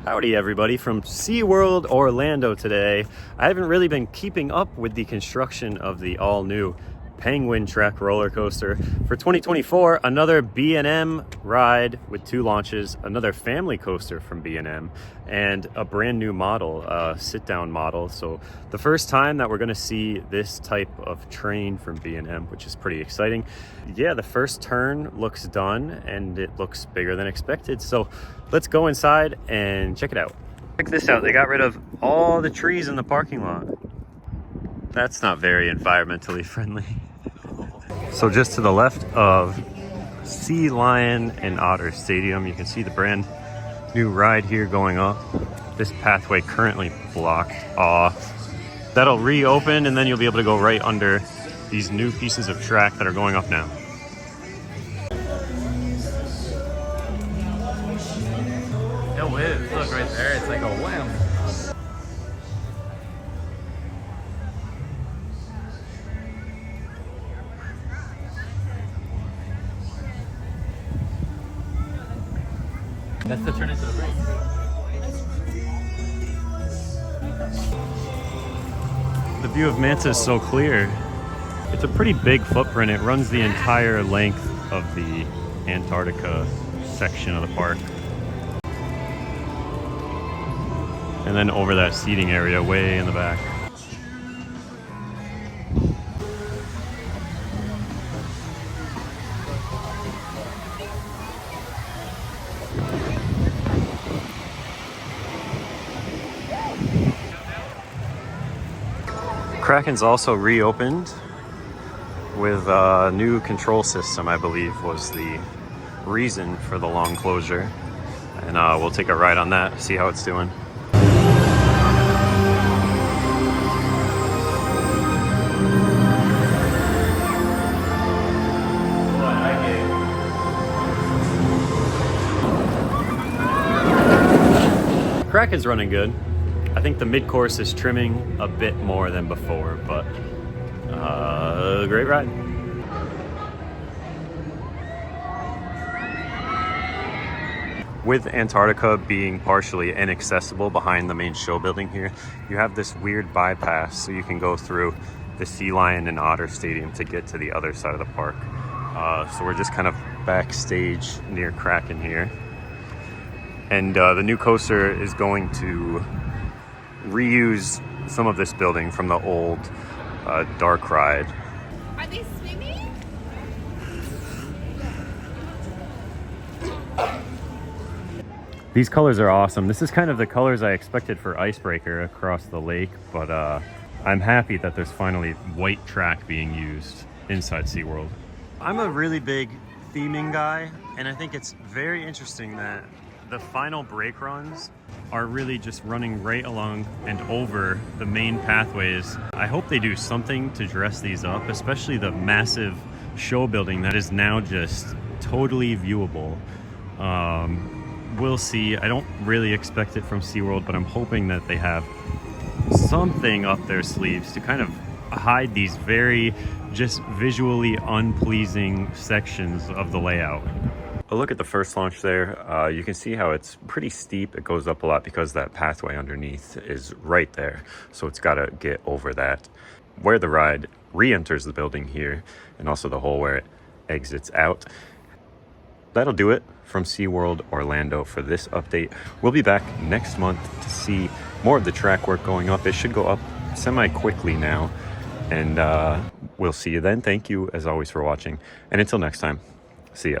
Howdy everybody from SeaWorld Orlando today. I haven't really been keeping up with the construction of the all-new Penguin Trek roller coaster. For 2024, another B&M ride with 2 launches, another family coaster from B&M, and a brand new model, sit-down model. So the first time that we're gonna see this type of train from B&M, which is pretty exciting. Yeah, the first turn looks done and it looks bigger than expected. So let's go inside and check it out. Check this out, they got rid of all the trees in the parking lot. That's not very environmentally friendly. So just to the left of Sea Lion and Otter Stadium, you can see the brand new ride here going up. This pathway currently blocked off. That'll reopen and then you'll be able to go right under these new pieces of track that are going up now. No way, look right there, it's like a wham. That's the turn into the break. The view of Manta is so clear. It's a pretty big footprint. It runs the entire length of the Antarctica section of the park. And then over that seating area way in the back. Kraken's also reopened with a new control system, I believe was the reason for the long closure. And we'll take a ride on that, see how it's doing. Kraken's running good. I think the mid-course is trimming a bit more than before, but great ride. With Antarctica being partially inaccessible behind the main show building here, you have this weird bypass so you can go through the Sea Lion and Otter Stadium to get to the other side of the park. So we're just kind of backstage near Kraken here. And the new coaster is going to reuse some of this building from the old dark ride. Are they swimming? These colors are awesome. This is kind of the colors I expected for Icebreaker across the lake, but I'm happy that there's finally white track being used inside SeaWorld. I'm a really big theming guy, and I think it's very interesting that the final brake runs are really just running right along and over the main pathways. I hope they do something to dress these up, especially the massive show building that is now just totally viewable. We'll see. I don't really expect it from SeaWorld, but I'm hoping that they have something up their sleeves to kind of hide these very just visually unpleasing sections of the layout. A look at the first launch there, you can see how it's pretty steep. It goes up a lot because that pathway underneath is right there. So it's got to get over that. Where the ride re-enters the building here, and also the hole where it exits out. That'll do it from SeaWorld Orlando for this update. We'll be back next month to see more of the track work going up. It should go up semi-quickly now. And we'll see you then. Thank you, as always, for watching. And until next time, see ya.